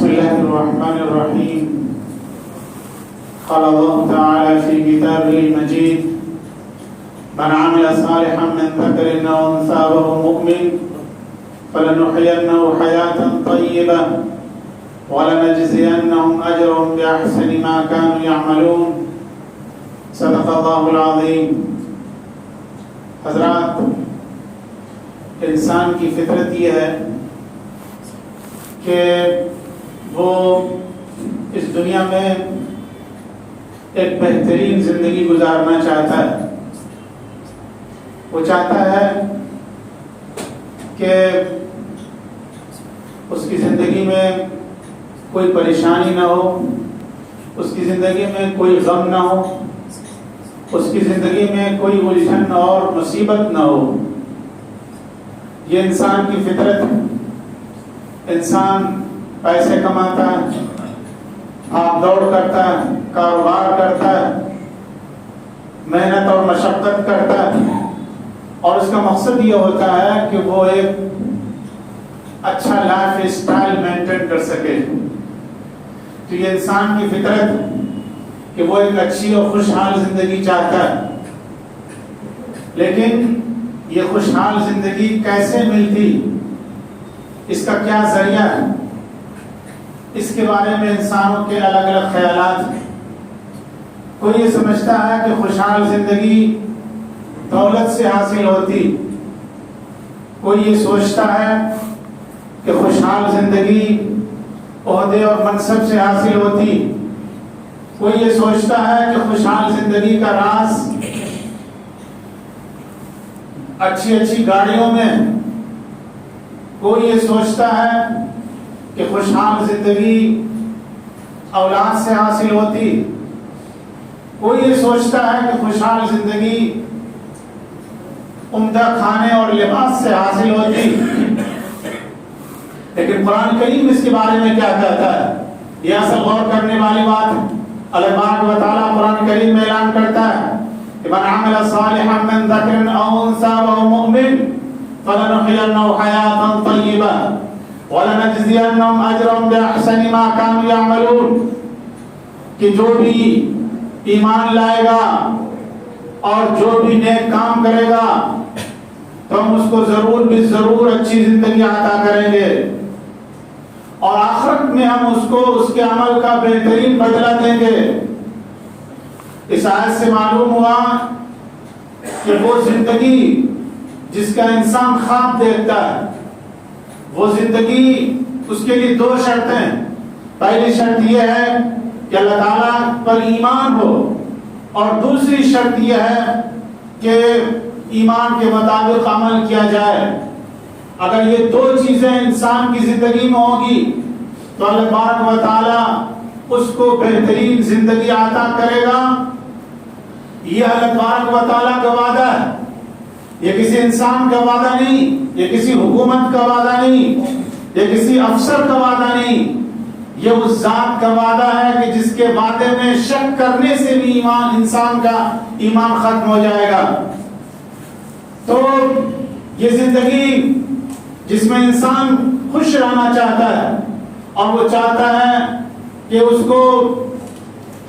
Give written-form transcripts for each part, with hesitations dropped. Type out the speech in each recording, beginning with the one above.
الله الرحمن الرحيم. قال الله تعالى في كتابه المجيد: من عمل صالحا من ذكر أو أنثى وهو مؤمن فلنحيينه حياة طيبة ولنجزينهم أجرهم بأحسن ما كانوا يعملون. صدق الله العظيم. حضرات، انسان کی فطرت یہ ہے کہ وہ اس دنیا میں ایک بہترین زندگی گزارنا چاہتا ہے. وہ چاہتا ہے کہ اس کی زندگی میں کوئی پریشانی نہ ہو، اس کی زندگی میں کوئی غم نہ ہو، اس کی زندگی میں کوئی الجھن اور مصیبت نہ ہو. یہ انسان کی فطرت ہے. انسان پیسے کماتا ہے، بھاگ دوڑ کرتا ہے، کاروبار کرتا ہے، محنت اور مشقت کرتا ہے، اور اس کا مقصد یہ ہوتا ہے کہ وہ ایک اچھا لائف اسٹائل مینٹین کر سکے. تو یہ انسان کی فطرت ہے کہ وہ ایک اچھی اور خوشحال زندگی چاہتا ہے. لیکن یہ خوشحال زندگی کیسے ملتی، اس کا کیا ذریعہ ہے، اس کے بارے میں انسانوں کے الگ الگ خیالات ہیں. کوئی یہ سمجھتا ہے کہ خوشحال زندگی دولت سے حاصل ہوتی، کوئی یہ سوچتا ہے کہ خوشحال زندگی عہدے اور منصب سے حاصل ہوتی، کوئی یہ سوچتا ہے کہ خوشحال زندگی کا راز اچھی اچھی گاڑیوں میں، کوئی یہ سوچتا ہے کہ خوشحال زندگی اولاد سے حاصل ہوتی، کوئی یہ سوچتا ہے کہ خوشحال زندگی عمدہ کھانے اور لباس سے حاصل ہوتی. لیکن قرآن کریم اس کے بارے میں کیا کہتا ہے؟ یہ اصل غور کرنے والی بات ہے. اللہ تبارک و تعالیٰ قرآن کریم میں اعلان کرتا ہے کہ من عمل صالحا من ذکر او انثى وهو مؤمن فلنحيينه حياة طيبة ولنجزينهم اجرهم باحسن ما كانوا يعملون. کہ جو بھی ایمان لائے گا اور جو بھی نیک کام کرے گا تو ہم اس کو ضرور بھی ضرور اچھی زندگی عطا کریں گے، اور آخرت میں ہم اس کو اس کے عمل کا بہترین بدلہ دیں گے. اس آیت سے معلوم ہوا کہ وہ زندگی جس کا انسان خواب دیکھتا ہے، وہ زندگی اس کے لیے دو شرطیں. پہلی شرط یہ ہے کہ اللہ تعالیٰ پر ایمان ہو، اور دوسری شرط یہ ہے کہ ایمان کے مطابق عمل کیا جائے. اگر یہ دو چیزیں انسان کی زندگی میں ہوگی تو اللہ تبارک و تعالیٰ اس کو بہترین زندگی عطا کرے گا. یہ اللہ تبارک و تعالیٰ کا وعدہ ہے. یہ کسی انسان کا وعدہ نہیں، یہ کسی حکومت کا وعدہ نہیں، یہ کسی افسر کا وعدہ نہیں. یہ اس ذات کا وعدہ ہے کہ جس کے وعدے میں شک کرنے سے بھی انسان کا ایمان ختم ہو جائے گا. تو یہ زندگی جس میں انسان خوش رہنا چاہتا ہے، اور وہ چاہتا ہے کہ اس کو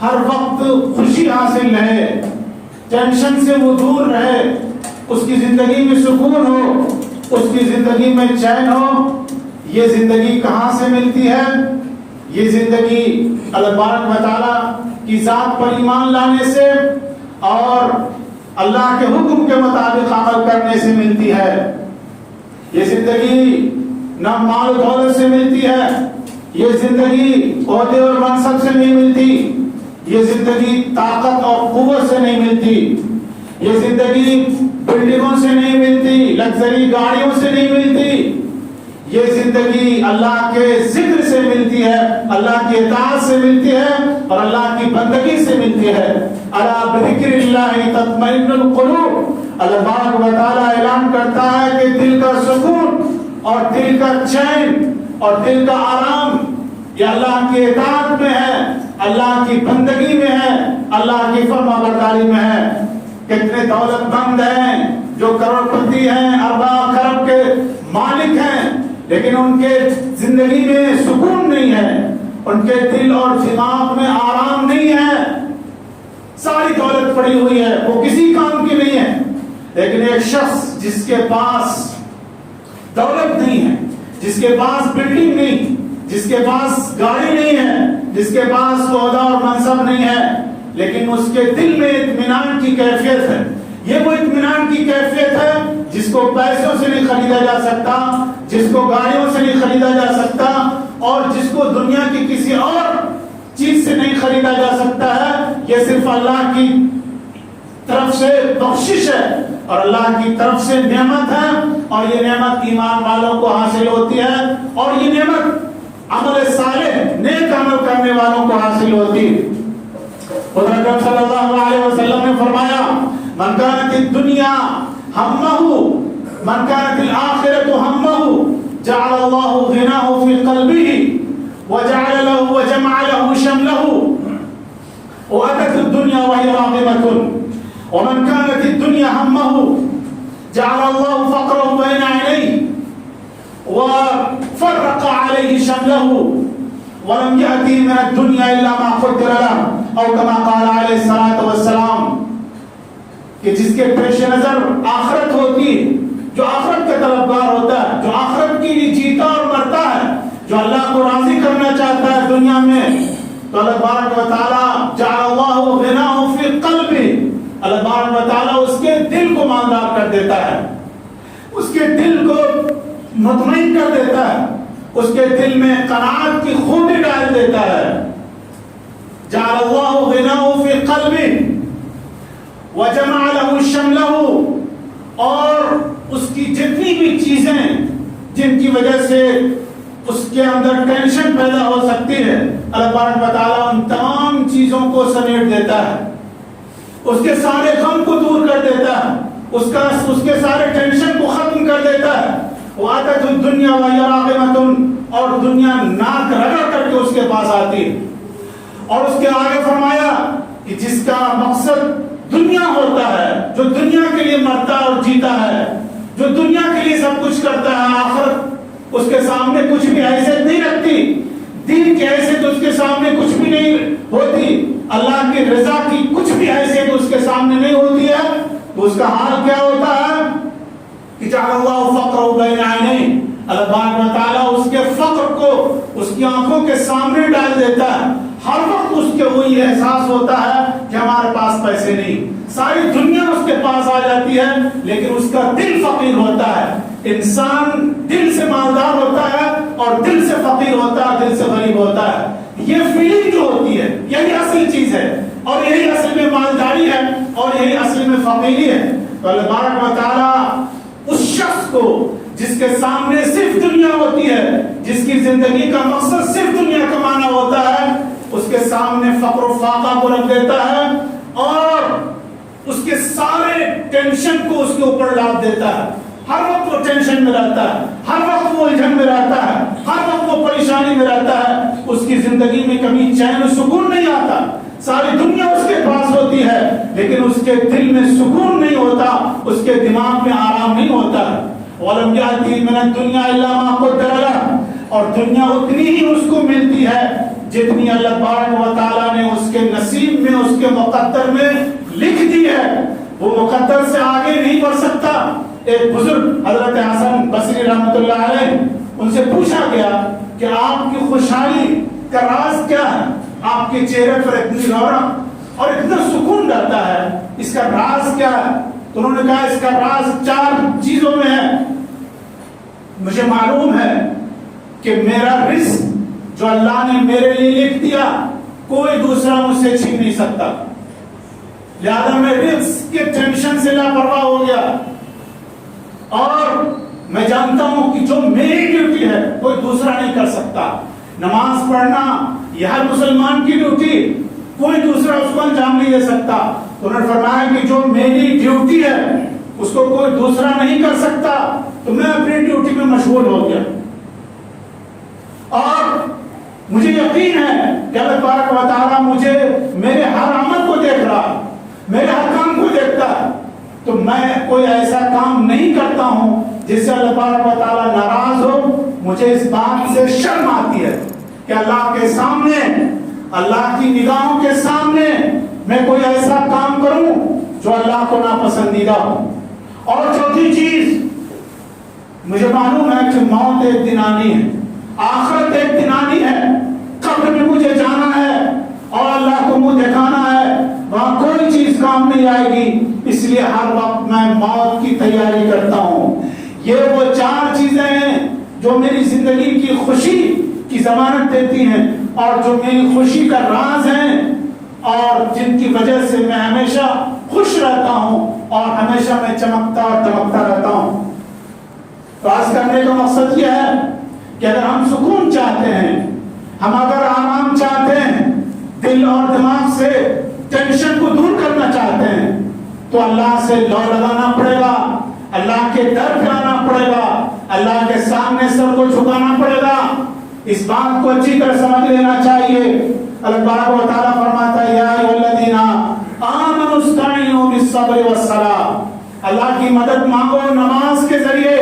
ہر وقت خوشی حاصل رہے، ٹینشن سے وہ دور رہے، اس کی زندگی میں سکون ہو، اس کی زندگی میں چین ہو. یہ زندگی کہاں سے ملتی ہے؟ یہ زندگی اللہ تبارک و تعالیٰ کی ذات پر ایمان لانے سے اور اللہ کے حکم کے مطابق عمل کرنے سے ملتی ہے. یہ زندگی نہ مال و دولت سے ملتی ہے، یہ زندگی عہدے اور منصب سے نہیں ملتی، یہ زندگی طاقت اور قوت سے نہیں ملتی، یہ زندگی بلڈنگوں سے نہیں ملتی، لگژری گاڑیوں سے نہیں ملتی. یہ زندگی اللہ کے ذکر سے ملتی ہے، اللہ کی اطاعت سے ملتی ہے، اور اللہ کی بندگی سے ملتی ہے. الا بذکر اللہ تطمئن القلوب. اللہ تبارک و تعالیٰ اعلان کرتا ہے کہ دل کا سکون اور دل کا چین اور دل کا آرام یہ اللہ کی اطاعت میں ہے، اللہ کی بندگی میں ہے، اللہ کی فرما برداری میں ہے. کتنے دولت مند ہیں جو کروڑ پتی ہیں، ارباں خرب کے مالک ہیں، لیکن ان کے زندگی میں سکون نہیں ہے، ان کے دل اور دماغ میں آرام نہیں ہے. ساری دولت پڑی ہوئی ہے, وہ کسی کام کی نہیں ہے. لیکن ایک شخص جس کے پاس دولت نہیں ہے, جس کے پاس بلڈنگ نہیں, جس کے پاس گاڑی نہیں ہے, جس کے پاس عہدہ اور منصب نہیں ہے, لیکن اس کے دل میں اطمینان کی کیفیت ہے. یہ وہ اطمینان کی کیفیت ہے جس کو پیسوں سے نہیں خریدا جا سکتا, جس کو گاڑیوں سے نہیں خریدا جا سکتا, اور جس کو دنیا کی کسی اور چیز سے نہیں خریدا جا سکتا ہے. یہ صرف اللہ کی طرف سے بخشش ہے اور اللہ کی طرف سے نعمت ہے, اور یہ نعمت ایمان والوں کو حاصل ہوتی ہے, اور یہ نعمت عمل صالح نیک عمل کرنے والوں کو حاصل ہوتی ہے. حضرت اکرم صلی اللہ علیہ وسلم نے فرمایا من كانت الدنيا همه من كانت الآخرة همه جعل الله غناه في قلبه وجعل له وجمع له شمله وأتت الدنيا وهي راغمة ومن كانت الدنيا همه جعل الله فقره بين عينيه وفرق عليه شمله ولم يأتي من الدنيا إلا ما قدر له أو كما قال عليه الصلاة والسلام. کہ جس کے پیش نظر آخرت ہوتی ہے, جو آخرت کا طلبگار ہوتا ہے, جو آخرت کے لیے جیتا اور مرتا ہے, جو اللہ کو راضی کرنا چاہتا ہے دنیا میں, تو اللہ تبارک و تعالیٰ جعل اللہ غناه فی قلبہ, اللہ تبارک و تعالیٰ اس کے دل کو مالدار کر دیتا ہے, اس کے دل کو مطمئن کر دیتا ہے, اس کے دل میں قناعت کی خوبی ڈال دیتا ہے. جعل اللہ غناه فی قلبہ وجمع له شمله, اور اس کی جتنی بھی چیزیں جن کی وجہ سے اس کے اندر ٹینشن پیدا ہو سکتی ہے, اللہ تبارک و تعالیٰ ان تمام چیزوں کو سمیٹ دیتا ہے, اس کے سارے غم کو دور کر دیتا ہے, اس کے سارے ٹینشن کو ختم کر دیتا ہے. وَآتَتُ الدُّنْيَا وَهِيَ رَاغِمَةٌ, اور دنیا ناک رگڑ کر کے اس کے پاس آتی ہے. اور اس کے آگے فرمایا کہ جس کا مقصد دنیا ہوتا ہے, جو دنیا کے لیے مرتا اور جیتا ہے, جو دنیا کے لیے سب کچھ کرتا ہے, آخرت اس کے سامنے کچھ بھی حیثیت نہیں رکھتی, دین کی حیثیت اس کے سامنے کچھ بھی نہیں ہوتی, اللہ کی رضا کی کچھ بھی حیثیت اس کے سامنے نہیں ہوتی ہے, تو اس کا حال کیا ہوتا ہے کہ جعل اللہ فقرہ بین عینیہ, اللہ تبارک و تعالیٰ اس کے فقر کو اس کی آنکھوں کے سامنے ڈال دیتا ہے. ہر وقت اس کے وہی احساس ہوتا ہے کہ ہمارے پاس پیسے نہیں, ساری دنیا اس کے پاس آ جاتی ہے, لیکن اس کا دل فقیر ہوتا ہے. انسان دل سے مالدار ہوتا ہے اور دل سے فقیر ہوتا ہے, دل سے غریب ہوتا ہے. یہ فیلنگ جو ہوتی ہے یہی اصل چیز ہے, اور یہی اصل میں مالداری ہے, اور یہی اصل میں فقیری ہے. تو اللہ تبارک و تعالیٰ اس شخص کو جس کے سامنے صرف دنیا ہوتی ہے, جس کی زندگی کا مقصد صرف دنیا کمانا ہوتا ہے, اس کے سامنے فقر و فاقہ کو رکھ دیتا ہے, اور اس کے سارے ٹینشن کو اس کے اوپر ڈال دیتا ہے. ہر وقت وہ ٹینشن میں رہتا ہے, ہر وقت وہ الجھن میں رہتا ہے, ہر وقت وہ پریشانی میں رہتا ہے. اس کی زندگی میں کبھی چین و سکون نہیں آتا. ساری دنیا اس کے پاس ہوتی ہے, لیکن اس کے دل میں سکون نہیں ہوتا, اس کے دماغ میں آرام نہیں ہوتا. وَلَمْ يَأْتِهِ مِنَ الدُّنْيَا إِلَّا مَا قُدِّرَ لَهُ, اور دنیا اتنی ہی اس کو ملتی ہے جتنی اللہ تبارک و تعالیٰ نے اس کے نصیب میں, اس کے مقدر میں لکھ دی ہے. وہ مقدر سے آگے نہیں بڑھ سکتا. ایک بزرگ حضرت حسن بصری رحمۃ اللہ علیہ, ان سے پوچھا گیا کہ آپ کی خوشحالی کا راز کیا ہے, آپ کے چہرے پر اتنی رونق اور اتنا سکون رہتا ہے, اس کا راز کیا ہے؟ تو انہوں نے کہا اس کا راز 4 چیزوں میں ہے. مجھے معلوم ہے کہ میرا رزق جو اللہ نے میرے لیے لکھ دیا کوئی دوسرا مجھ سے چھین نہیں سکتا, لہذا میں رزق کے ٹینشن سے لاپرواہ ہو گیا, اور میں جانتا ہوں کہ جو میری ڈیوٹی ہے کوئی دوسرا نہیں کر سکتا. نماز پڑھنا یہ ہر مسلمان کی ڈیوٹی, کوئی دوسرا اس کو انجام نہیں دے سکتا. تو انہوں نے فرمایا کہ جو میری ڈیوٹی ہے اس کو کوئی دوسرا نہیں کر سکتا, تو میں اپنی ڈیوٹی میں مشغول ہو گیا. اور مجھے یقین ہے کہ اللہ تبارک و تعالیٰ مجھے میرے ہر عمل کو دیکھ رہا, میرے ہر کام کو دیکھتا ہے. تو میں کوئی ایسا کام نہیں کرتا ہوں جس سے اللہ تبارک و تعالیٰ ناراض ہو. مجھے اس بات سے شرم آتی ہے کہ اللہ کے سامنے، اللہ کی نگاہوں کے سامنے میں کوئی ایسا کام کروں جو اللہ کو ناپسندیدہ ہو۔ اور چوتھی چیز، مجھے معلوم ہے کہ موت ایک دن آنی ہے، آخرت ایک دن آنی ہے، قبر میں مجھے جانا ہے اور اللہ کو منہ دکھانا ہے، وہاں کوئی چیز کام نہیں آئے گی، اس لیے ہر وقت میں موت کی تیاری کرتا ہوں۔ یہ وہ 4 چیزیں ہیں جو میری زندگی کی خوشی کی ضمانت دیتی ہیں اور جو میری خوشی کا راز ہیں اور جن کی وجہ سے میں ہمیشہ خوش رہتا ہوں اور ہمیشہ میں چمکتا اور دمکتا رہتا ہوں۔ تو آج کرنے کا مقصد یہ ہے کہ اگر ہم سکون چاہتے ہیں، ہم اگر آرام چاہتے ہیں، دل اور دماغ سے ٹینشن کو دور کرنا چاہتے ہیں، تو اللہ سے لو لگانا پڑے گا، اللہ کے در پہ آنا پڑے گا، اللہ کے سامنے سر کو جھکانا پڑے گا۔ اس بات کو اچھی طرح سمجھ لینا چاہیے۔ اللہ تبارک و تعالیٰ فرماتا ہے یا ایھا الذین آمنوا استعینوا بالصبر والصلاۃ، اللہ کی مدد مانگو نماز کے ذریعے،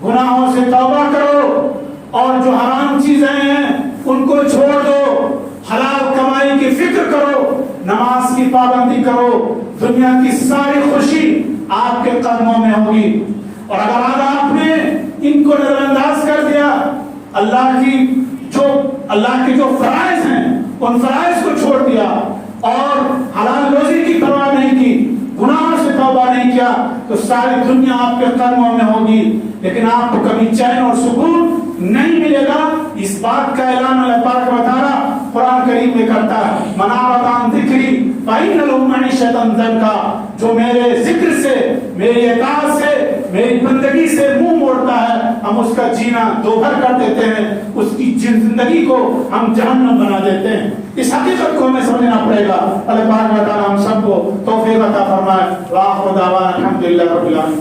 گناہوں سے توبہ کرو اور جو حرام چیزیں ہیں ان کو چھوڑ دو، حلال کمائی کی فکر کرو، نماز کی پابندی کرو، دنیا کی ساری خوشی آپ کے قدموں میں ہوگی۔ اور اگر آج آپ نے ان کو نظر انداز کر دیا، اللہ کے جو فرائض ہیں ان فرائض کو چھوڑ دیا اور حلال روزی کی پرواہ نہیں کی، گناہوں سے توبہ نہیں کیا، تو ساری دنیا آپ کے قدموں میں ہوگی، لیکن آپ کو کبھی چین اور سکون نہیں ملے گا۔ اس بات کا اعلان اللہ پاک و تعالیٰ قرآن کریم میں کرتا ہے، من اعرض عن ذکری فإن له معیشة ضنکا، جو میرے ذکر سے، میری اطاعت سے، میری بندگی سے منہ موڑتا ہے، ہم اس کا جینا دوبھر کر دیتے ہیں، اس کی زندگی کو ہم جہنم بنا دیتے ہیں۔ اس حقیقت کو ہمیں سمجھنا پڑے گا۔ اللہ پاک و تعالیٰ ہم سب کو توفیق عطا فرمائے۔ وآخر دعوانا الحمدللہ رب العالمین۔